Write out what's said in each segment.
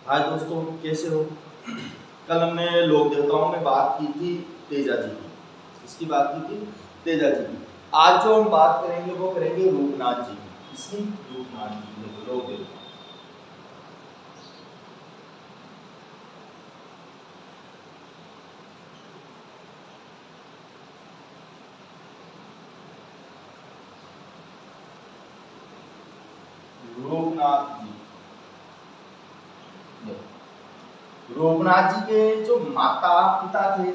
हाय दोस्तों, कैसे हो। कल हमने लोक देवताओं में बात की थी तेजा जी की। इसकी बात की थी तेजा जी की। आज जो हम बात करेंगे वो करेंगे रूपनाथ जी की। इसकी रूपनाथ जी की लोक देवता। रूपनाथ जी, रूपनाथ जी के जो माता पिता थे,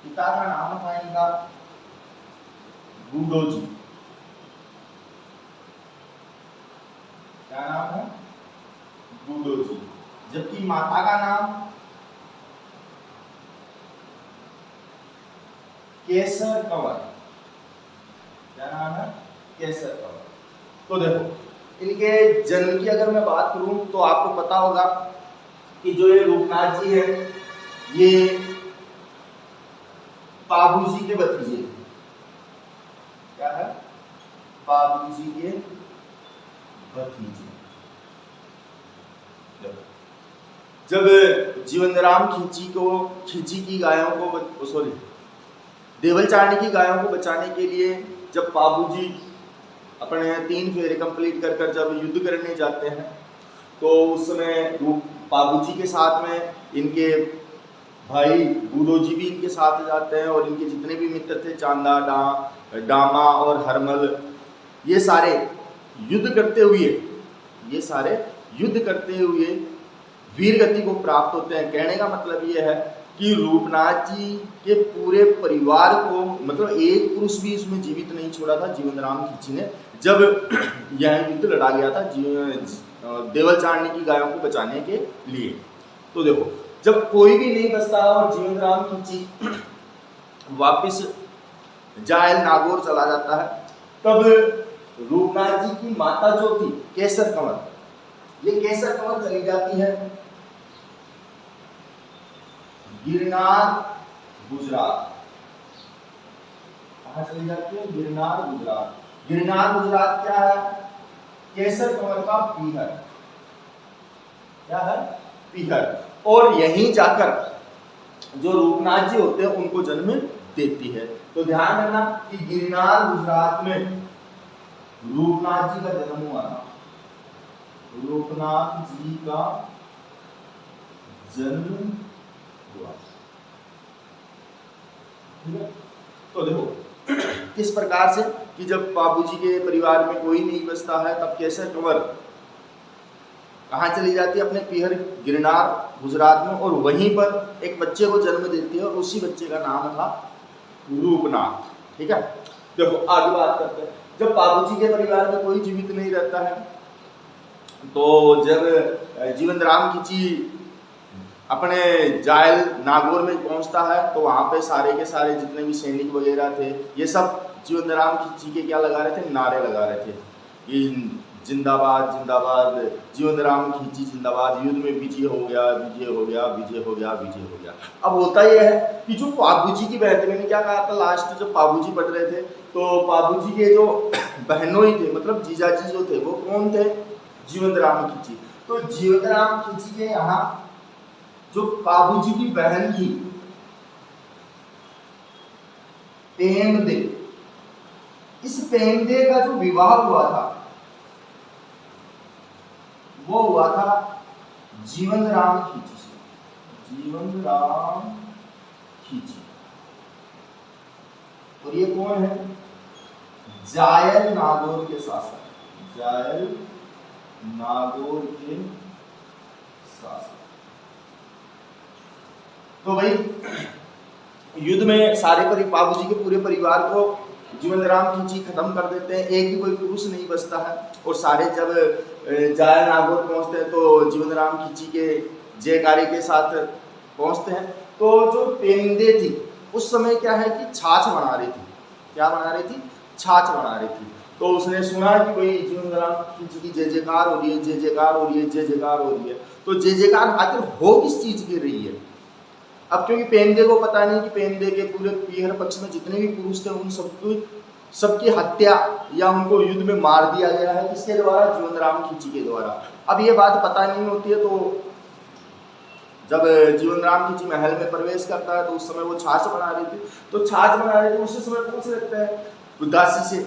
पिता का नाम था इनका बूडो जी। क्या नाम है? बूडो जी। जबकि माता का नाम केसर कंवर। क्या नाम है? केसर कंवर। तो देखो, इनके जन्म की अगर मैं बात करूं तो आपको पता होगा कि जो ये रूपनाथ जी है ये बाबू जी के भतीजे। क्या है? बाबू जी के भतीजे। जब जीवनराम खींची की गायों को सॉरी देवल चारणी की गायों को बचाने के लिए जब बाबूजी अपने 3 फेरे कंप्लीट कर जब युद्ध करने जाते हैं तो उस समय बाबूजी के साथ में इनके भाई बूडो जी भी इनके साथ जाते हैं और इनके जितने भी मित्र थे चांदा, डामा और हरमल, ये सारे युद्ध करते हुए वीर गति को प्राप्त होते हैं। कहने का मतलब ये है कि रूपनाथ जी के पूरे परिवार को, मतलब एक पुरुष भी इसमें जीवित नहीं छोड़ा था जीवनराम खींची ने जब यह युद्ध लड़ा गया था देवल चारणी की गायों को बचाने के लिए। तो देखो, जब कोई भी नहीं बचता और जीवनराम खींची वापिस जायल नागौर चला जाता है, तब रूपनाथ जी की माता जो थी केसर कंवर, ये केसर कंवर चली जाती है गिरनार गुजरात। कहां चली जाती है? गिरनार गुजरात। गिरनार गुजरात क्या है? केसर कंवर का पीहर। क्या है? पीहर। और यहीं जाकर जो रूपनाथ जी होते हैं उनको जन्म देती है। तो ध्यान रखना कि गिरनार गुजरात में रूपनाथ जी का जन्म हुआ था। रूपनाथ जी का जन्म हुआ। ठीक है? तो देखो किस प्रकार से कि जब बाबूजी के परिवार में कोई नहीं बचता है तब केसर कंवर कहाँ चली जाती है? अपने पीहर गिरनार गुजरात में, और वहीं पर एक बच्चे को जन्म देती है और उसी बच्चे का नाम था रूपनाथ। ठीक है? देखो आगे बात करते हैं। जब बाबूजी के परिवार में कोई जीवित नहीं रहता है तो जब जीवनराम खींची अपने जायल नागौर में पहुंचता है तो वहां पे सारे के सारे जितने भी सैनिक वगैरह थे ये सब जीवनराम खींची के क्या लगा रहे थे? नारे लगा रहे थे कि जिंदाबाद जिंदाबाद, जीवनराम खींची जिंदाबाद, युद्ध में विजय हो गया, विजय हो गया, विजय हो गया, विजय हो गया। अब होता यह है कि जो बाबूजी की बहन, मैंने क्या कहा था लास्ट जब बाबूजी पढ़ रहे थे, तो बाबूजी के जो बहनोई थे, मतलब जीजाजी जो थे वो कौन थे? जीवनराम खींची। तो जीवनराम खींची के यहाँ जो बाबूजी की बहन थी पेमदे, इस पेमदे का जो विवाह हुआ था वो हुआ था जीवनराम खींची से। जीवनराम खींची। और ये कौन है? जायल नागौर के शासक। जायल नागौर के शासक। तो भाई युद्ध में सारे बाबूजी के पूरे परिवार को जीवनराम खींची खत्म कर देते हैं, एक भी कोई पुरुष नहीं बचता है। और सारे जब जायल नागौर पहुंचते हैं तो जीवनराम खींची के जयकारी के साथ पहुंचते हैं। तो जो पेंदे थी उस समय क्या है कि छाछ बना रही थी। क्या बना रही थी? छाछ बना रही थी। तो उसने सुना कि भाई जीवनराम खींची की जय जयकार हो रही है, जय जयकार हो रही है, जय जयकार हो रही है। तो जय जयकार आखिर हो किस चीज की रही है? अब क्योंकि पेंदे को पता नहीं कि पेंदे के पूरे पीहर पक्ष में जितने भी पुरुष थे उन सबको सबकी हत्या या उनको युद्ध में मार दिया गया है। किसके द्वारा? जीवनराम खींची के द्वारा। अब ये बात पता नहीं होती है, तो जब जीवनराम खींची महल में प्रवेश करता है तो उस समय वो छाछ बना रही थी, तो छाछ बना रही थी उसी समय पूछ लेते हैं दासी से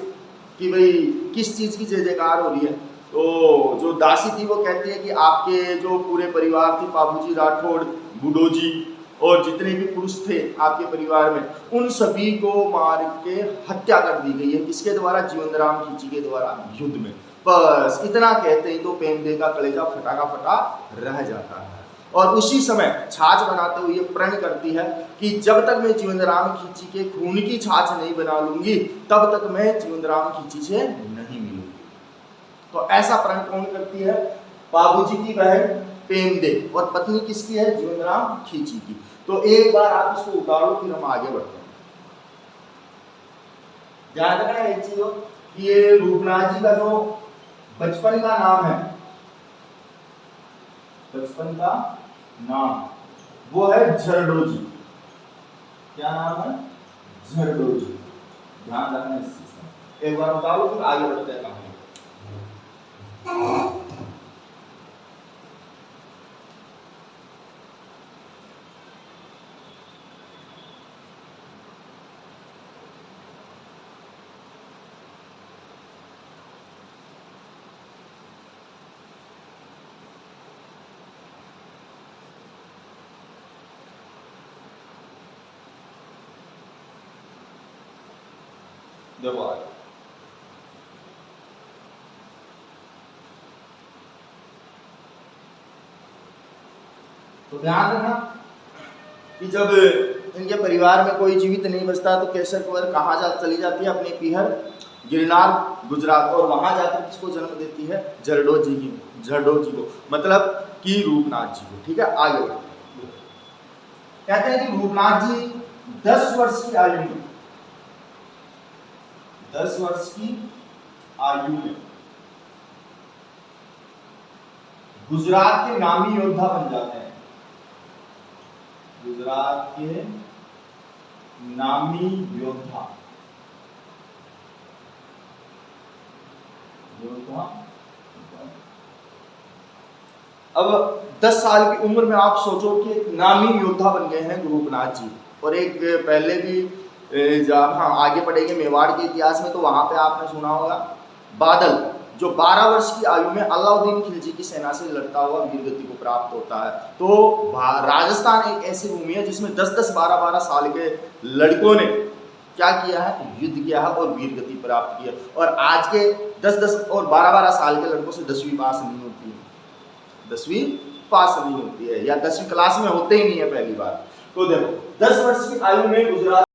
कि भाई किस चीज की जय जयकार हो रही है। तो जो दासी थी वो कहती है कि आपके जो पूरे परिवार थे, बाबूजी राठौड़, बुडो जी और जितने भी पुरुष थे आपके परिवार में, उन सभी को मार के हत्या कर दी गई है। किसके द्वारा? जीवनराम खींची के द्वारा, युद्ध में। बस इतना कहते ही तो पेमदे का कलेजा फटा का फटा रह जाता है। और उसी समय छाछ बनाते हुए ये प्रण करती है कि जब तक मैं जीवनराम खींची के खून की छाछ नहीं बना लूंगी तब तक मैं जीवनराम खींची से नहीं मिलूंगी। तो ऐसा प्रण कौन करती है? बाबूजी की बहन पेमदे, और पत्नी किसकी है? जीवनराम खींची की। तो एक बार आप इसको उतारो, फिर हम आगे बढ़ते हैं। ध्यान रखना एक चीज कि ये रूपनाथ जी का जो बचपन का नाम है, बचपन का नाम वो है झरडोजी। क्या नाम है? झरडोजी। ध्यान रखना इस चीज का। एक बार उतारो, फिर आगे बढ़ते हैं। देखो आगे। तो ध्यान रखना कि जब इनके परिवार में कोई जीवित नहीं बचता तो केसर कुंवर कहाँ चली जाती है? अपने पीहर गिरनार गुजरात, और वहां जाकर किसको जन्म देती है? झरडोजी को, मतलब कि रूपनाथ जी को। ठीक है, आगे बढ़ते हैं। कहते हैं कि रूपनाथ जी 10 वर्ष की आयु में, 10 वर्ष की आयु में गुजरात के नामी योद्धा बन जाते हैं। गुजरात के नामी योद्धा अब 10 साल की उम्र में आप सोचो कि एक नामी योद्धा बन गए हैं रूपनाथ जी। और एक पहले भी जब हम आगे पढ़ेंगे मेवाड़ के इतिहास में तो वहां पे आपने सुना होगा बादल, जो 12 वर्ष की आयु में अलाउद्दीन खिलजी की सेना से लड़ता हुआ वीरगति को प्राप्त होता है। तो राजस्थान एक ऐसी भूमि है जिसमें 10-10, 12-12 साल के लड़कों ने क्या किया है? युद्ध किया है और वीरगति प्राप्त की है। और आज के 10-10 और 12-12 साल के लड़कों से 10वीं पास नहीं होती है, 10वीं पास नहीं होती है, या 10वीं क्लास में होते ही नहीं है पहली बार। तो देखो 10 वर्ष की आयु में गुजरात,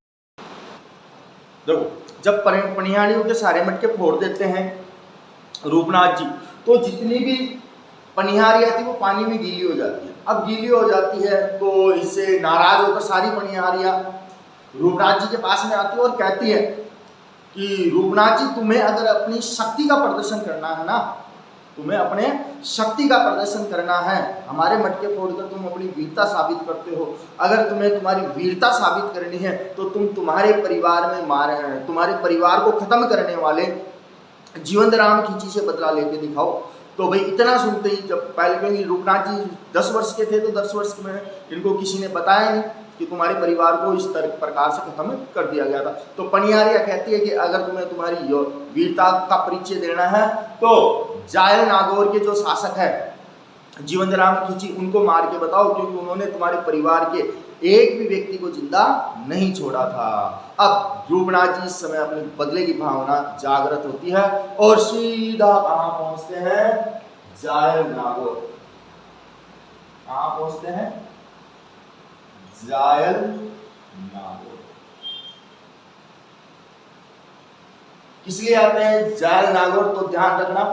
देखो जब पनिहाड़ियों के सारे मटके फोड़ देते हैं रूपनाथ जी, तो जितनी भी पनिहारियां थी वो पानी में गीली हो जाती है। अब गीली हो जाती है तो इससे नाराज होकर सारी पनिहारियां रूपनाथ जी के पास में आती है और कहती है कि रूपनाथ जी, तुम्हें अगर अपनी शक्ति का प्रदर्शन करना है ना, तुम्हें अपने शक्ति का प्रदर्शन करना है, हमारे मटके फोड़कर तुम अपनी वीरता साबित करते हो। अगर तुम्हें तुम्हारी वीरता साबित करनी है तो तुम तुम्हारे परिवार में तुम्हारे परिवार को खत्म करने वाले जीवनराम खींची से बदला लेके दिखाओ। तो भाई इतना सुनते ही, जब पहले क्योंकि रूपनाथ जी 10 वर्ष के थे तो 10 वर्ष में इनको किसी ने बताया नहीं कि तुम्हारे परिवार को इस प्रकार से खत्म कर दिया गया था। तो पनिहारिया कहती है कि अगर तुम्हें तुम्हारी वीरता का परिचय देना है तो जायल नागौर के जो शासक है जीवनराम खींची, उनको मार के बताओ, क्योंकि उन्होंने तुम्हारे परिवार के एक भी व्यक्ति को जिंदा नहीं छोड़ा था। अब रूपनाथ जी इस समय अपने बदले की भावना जागृत होती है और सीधा कहां पहुंचते हैं? जायल नागौर। कहां पहुंचते हैं? जायल नागौर। किस लिए आते हैं जायल नागौर? तो ध्यान रखना,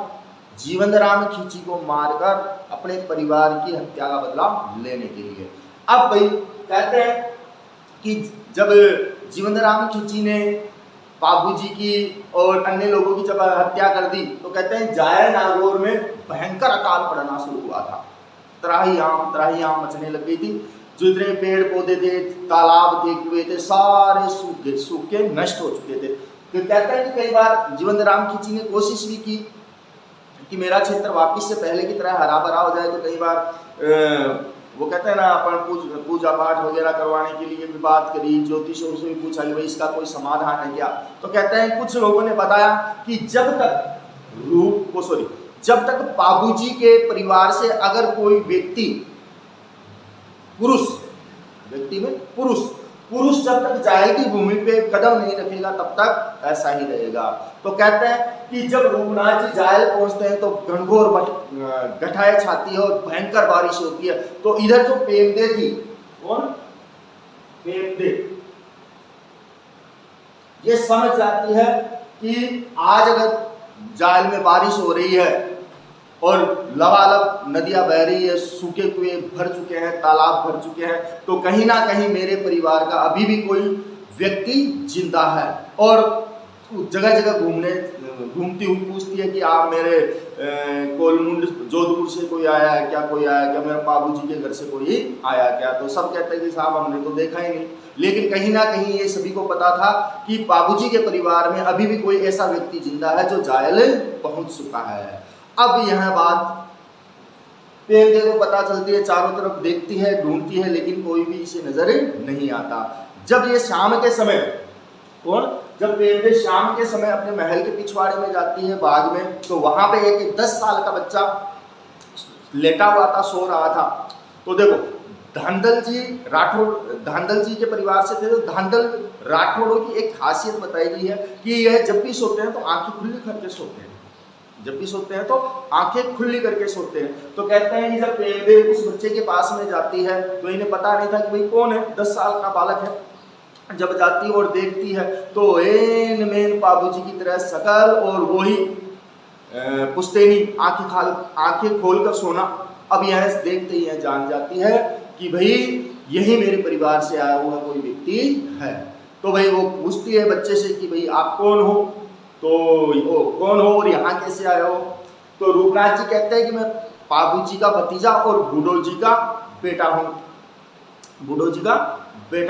जीवनराम खींची को मारकर अपने परिवार की हत्या का बदला लेने के लिए। अब भाई कहते हैं कि जब जीवनराम खींची ने बाबूजी की और अन्य लोगों की जब हत्या कर दी तो कहते हैं जायल नागौर में भयंकर अकाल पड़ना शुरू हुआ था। त्राही आम मचने लग गई थी। जितने पेड़ पौधे थे, तालाब थे, कुएं थे, सारे सूख के नष्ट हो चुके थे। तो कहता है कि कई बार जीवनराम खींची ने कोशिश भी की कि मेरा क्षेत्र वापिस से पहले की तरह हरा भरा हो जाए। तो कई बार वो कहते हैं ना, अपन पूजा पाठ वगैरह करवाने के लिए भी बात करी, ज्योतिषों से भी पूछा कि भाई इसका कोई समाधान है क्या। तो कहते हैं कुछ लोगों ने बताया कि जब तक बाबूजी के परिवार से अगर कोई व्यक्ति पुरुष जब तक जायल की भूमि पे कदम नहीं रखेगा तब तक ऐसा ही रहेगा। तो कहते हैं कि जब रूपनाथ जी जायल पहुंचते हैं तो घनघोर घटाएं छाती है और भयंकर बारिश होती है। तो इधर जो पेमदे थी, कौन? पेमदे, ये समझ जाती है कि आज अगर जायल में बारिश हो रही है और लबालब नदियां बह रही है, सूखे कुएं भर चुके हैं, तालाब भर चुके हैं, तो कहीं ना कहीं मेरे परिवार का अभी भी कोई व्यक्ति जिंदा है। और जगह जगह घूमती हुई पूछती है कि आप मेरे कोलमुंड जोधपुर से कोई आया है क्या, मेरे बाबूजी के घर से कोई आया क्या। तो सब कहते हैं कि साहब हमने तो देखा ही नहीं। लेकिन कहीं ना कहीं ये सभी को पता था कि बाबूजी के परिवार में अभी भी कोई ऐसा व्यक्ति जिंदा है जो जायल पहुंच चुका है। अब यह बात पेमदे को पता चलती है, चारों तरफ देखती है, ढूंढती है, लेकिन कोई भी इसे नजर नहीं आता। जब ये शाम के समय, जब पेमदे शाम के समय अपने महल के पिछवाड़े में जाती है बाग में, तो वहां पे एक 10 साल का बच्चा लेटा हुआ था, सो रहा था। तो देखो धांधल जी के परिवार से थे। तो धांधल राठौड़ों की एक खासियत बताई गई है कि यह जब भी सोते हैं तो आंखें खुली करके सोते हैं। तो कहते हैं कि जब पेमदे उस बच्चे के पास में जाती है तो इन्हें पता नहीं था कि भाई कौन है, 10 साल का बालक है। जब जाती है और देखती है तो मेन बाबूजी की तरह शकल और वही पुश्तैनी आंखें खोल कर सोना। अब यह देखते ही जान जाती है कि भाई यही मेरे परिवार से आया हुआ कोई व्यक्ति है। तो भाई वो पूछती है बच्चे से कि भाई आप कौन हो, कौन हो और यहाँ कैसे आए हो। तो रूपनाथ जी कहते हैं कि मैं बाबूजी का भतीजा और बूढ़ो जी का बेटा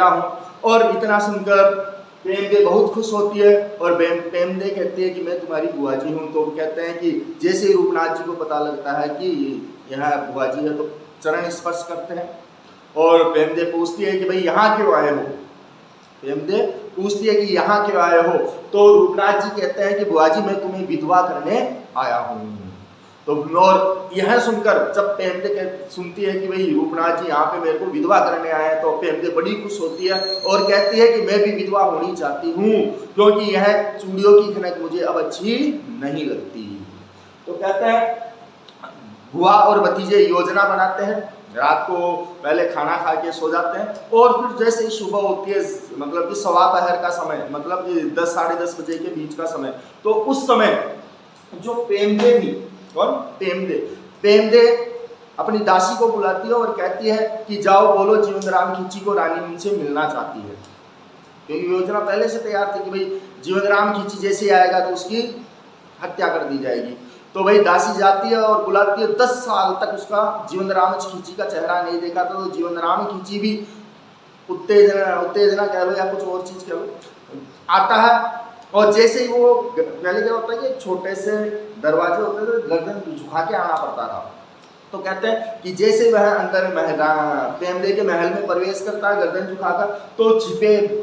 हूँ। और इतना सुनकर पेमदे बहुत खुश होती है और पेमदे कहती है कि मैं तुम्हारी बुआ जी हूँ। तो कहते हैं कि जैसे रूपनाथ जी को पता लगता है कि यह बुआ जी है तो चरण स्पर्श करते हैं। और पेमदे पूछती है कि भाई यहाँ क्यों आए हो। तो रूपनाथ जी कहते हैं कि बुआ जी मैं तुम्हें विधवा करने आया हूँ। तो और यह सुनकर जब पेमदे सुनती है कि भाई रूपनाथ जी यहाँ पे मेरे को विधवा करने आए हैं, तो पेमदे बड़ी खुश होती है और कहती है कि मैं भी विधवा होनी चाहती हूँ, क्योंकि यह चूड़ियों की खनक मुझे अब अच्छी नहीं लगती। तो कहते हैं बुआ और भतीजे योजना बनाते हैं, रात को पहले खाना खा के सो जाते हैं और फिर जैसे ही सुबह होती है, मतलब कि सवा पहर का समय, मतलब कि 10 साढ़े 10 बजे के बीच का समय, तो उस समय जो पेमदे थी, पेमदे अपनी दासी को बुलाती है और कहती है कि जाओ बोलो जीवनराम खींची को रानी उनसे मिलना चाहती है। क्योंकि योजना पहले से तैयार थी कि भाई जीवनराम खींची जैसे आएगा तो उसकी हत्या कर दी जाएगी। तो भाई दासी जाती है और बुलाती है। 10 साल तक उसका जीवनराम खींची का चेहरा नहीं देखा था। तो जीवनराम खींची भी उत्तेजना कह लो या कुछ और चीज कह लो, आता है। और जैसे ही वो पहले क्या होता है कि छोटे से दरवाजे होते थे, गर्दन झुका के आना पड़ता था। तो कहते हैं कि जैसे वह अंदर पेमदे के महल में प्रवेश करता है गर्दन झुकाकर, तो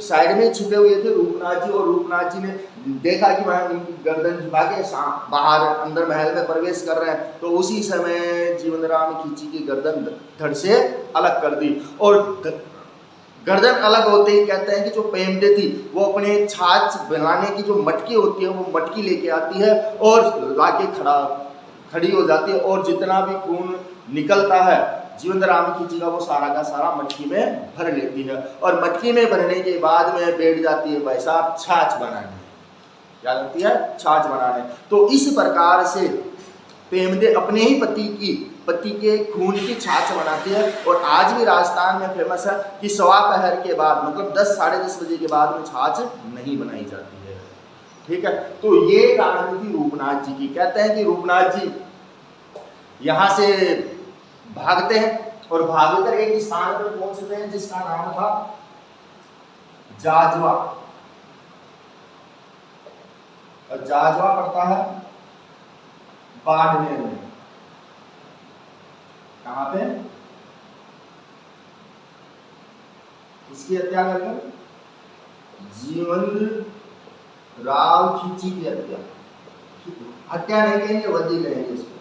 साइड में छिपे हुए थे रूपनाथ जी। और रूपनाथ जी ने देखा कि वह उनकी गर्दन झुका के बाहर अंदर महल में प्रवेश कर रहे हैं। तो उसी समय जीवनराम खींची की गर्दन धड़ से अलग कर दी। और गर्दन अलग होते ही कहते हैं कि जो पेमदे थी वो अपने छाछ बनाने की जो मटकी होती है वो मटकी लेके आती है और लाके खड़ी हो जाती है। और जितना भी खून निकलता है जीवनराम खींची का वो सारा का सारा मटकी में भर लेती है। और मटकी में भरने के बाद में बैठ जाती है भाई साहब छाछ बनाने। क्या करती है? छाछ बनाने। तो इस प्रकार से पेमदे अपने ही पति के खून की छाछ बनाती है। और आज भी राजस्थान में फेमस है कि सवा पहर के बाद, मतलब 10 साढ़े 10 बजे के बाद में छाछ नहीं बनाई जाती है। ठीक है, तो ये कहानी थी रूपनाथ जी की। कहते हैं कि रूपनाथ जी यहाँ से भागते हैं और भागकर एक स्थान पर पहुंचते हैं जिसका नाम था जाजवा। और जाजवा पड़ता है बाड़मेर में। कहां पे? इसकी हत्या करके जीवन राव खींची की हत्या नहीं कहेंगे, वध ही कहेंगे इसको,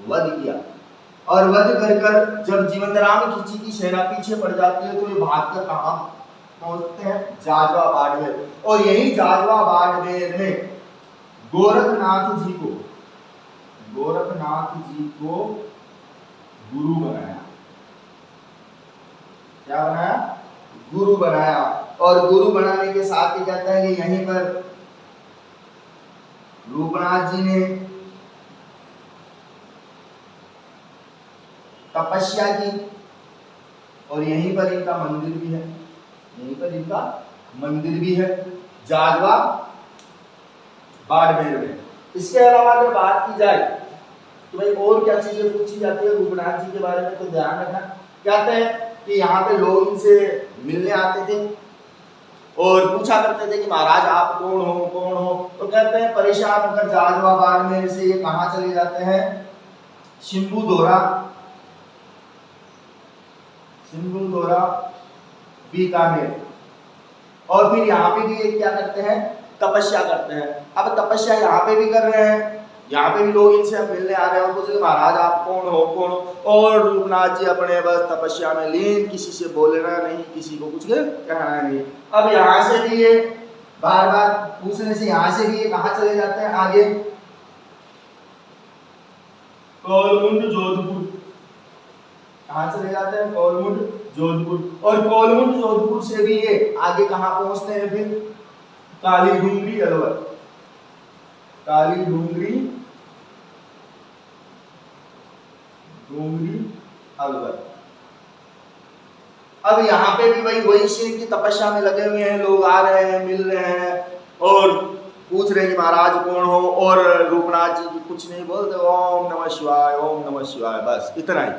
वध किया। और वध कर जब जीवनराम खींची की सेना पीछे पड़ जाती है तो ये भागकर कहां पहुंचते हैं? जाजवा बाड़मेर। और यही जाजवा बाड़मेर में गोरखनाथ जी को गुरु बनाया। क्या बनाया? गुरु बनाया। और गुरु बनाने के साथ ही कहता है कि यहीं पर रूपनाथ जी ने तपस्या की और यहीं पर इनका मंदिर भी है, जाजवा बाड़मेर में। इसके अलावा अगर बात की जाए तो भाई और क्या चीजें पूछी जाती है रूपनाथ जी के बारे में, तो ध्यान रखना। कहते हैं कि यहाँ पे लोग इनसे मिलने आते थे और पूछा करते थे कि महाराज आप कौन हो। तो कहते हैं परेशान होकर जाजवा बाड़मेर से ये कहाँ चले जाते हैं? शंभू दोरा बीकानेर। और फिर यहाँ पे भी ये क्या करते हैं? तपस्या करते हैं। अब तपस्या यहाँ पे भी कर रहे हैं, यहाँ पे भी लोग इनसे मिलने आ रहे हैं और पूछ रहे महाराज आप कौन हो। और रूपनाथ जी अपने बस तपस्या में लीन, किसी से बोलना नहीं, किसी को कुछ कहना नहीं। अब यहाँ से भी ये बार बार पूछने से यहाँ से भी ये कहाँ चले जाते हैं? आगे कोलमुंड जोधपुर। कहाँ चले जाते हैं? कोलमुंड जोधपुर। और कोलमुंड जोधपुर से भी ये आगे कहाँ पहुंचते हैं? फिर काली डूंगरी अलवर। अब यहाँ पे भी वही शिव की तपस्या में लगे हुए हैं, लोग आ रहे हैं, मिल रहे हैं और पूछ रहे हैं कि महाराज कौन हो। और रूपनाथ जी कुछ नहीं बोलते, ओम नमः शिवाय, बस इतना ही।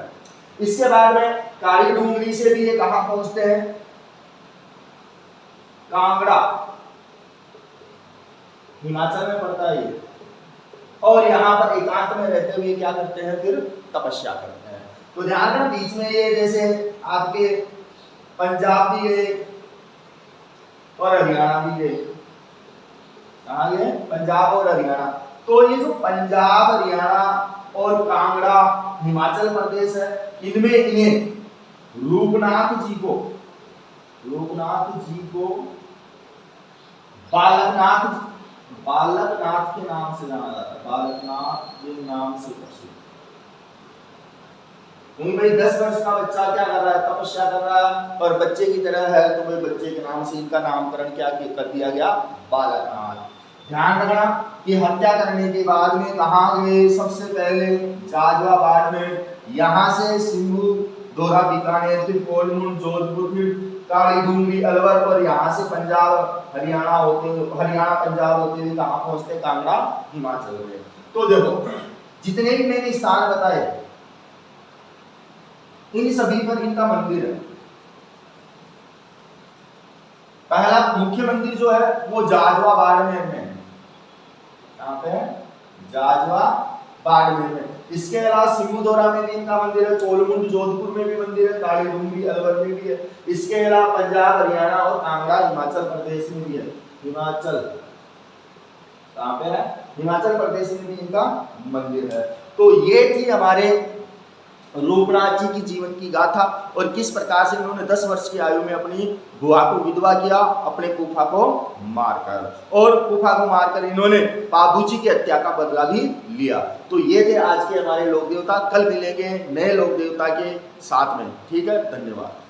इसके बाद में काली डूंगरी से भी ये कहां पहुंचते हैं? कांगड़ा, हिमाचल में पड़ता है ये। और यहाँ पर एकांत में रहते हुए क्या करते हैं? फिर तपस्या करते हैं। तो ध्यान रखना बीच में ये जैसे आपके पंजाब भी गए और हरियाणा भी गए। कहाँ गए? पंजाब और हरियाणा। तो ये जो पंजाब, हरियाणा और कांगड़ा हिमाचल प्रदेश है, इनमें इन्हें रूपनाथ जी को बालकनाथ के नाम से जाना जाता है। बालकनाथ के नाम से प्रसिद्ध। क्योंकि भाई 10 वर्ष का बच्चा क्या कर रहा है? तपस्या कर रहा है और बच्चे की तरह है, तो भाई बच्चे के नाम से इनका नामकरण क्या कर दिया गया? बालकनाथ। ध्यान रखना कि हत्या करने के बाद में कहाँ गए? सबसे पहले जाजवा बाड़मेर, यहाँ से शंभू दोरा बीकानेर, फिर कोलमुंड जोधपुर, फिर काली डूंगरी अलवर, और यहाँ से पंजाब हरियाणा पंजाब होते हुए कहाँ पहुंचते? कांगड़ा हिमाचल में। तो देखो जितने भी मैंने स्थान बताए इन सभी पर इनका मंदिर है। पहला मुख्य मंदिर जो है वो जाजवा बाड़मेर में है। कहाँ पे है? जाजवा बाड़मेर में। इसके अलावा सिंगूदोरा में भी इनका मंदिर है, कोलमुंड जोधपुर में भी मंदिर है, काली डूंगरी अलवर में भी है। इसके अलावा पंजाब, हरियाणा और कांगड़ा हिमाचल प्रदेश में भी है। हिमाचल कहाँ पे है? हिमाचल प्रदेश में भी इनका मंदिर है। तो ये थी हमारे रूपनाथ जी की जीवन की गाथा और किस प्रकार से इन्होंने 10 वर्ष की आयु में अपनी बुआ को विधवा किया, अपने फूफा को मारकर, और फूफा को मारकर इन्होंने बाबूजी की हत्या का बदला भी लिया। तो ये थे आज के हमारे लोक देवता। कल मिलेंगे नए लोक देवता के साथ में। ठीक है, धन्यवाद।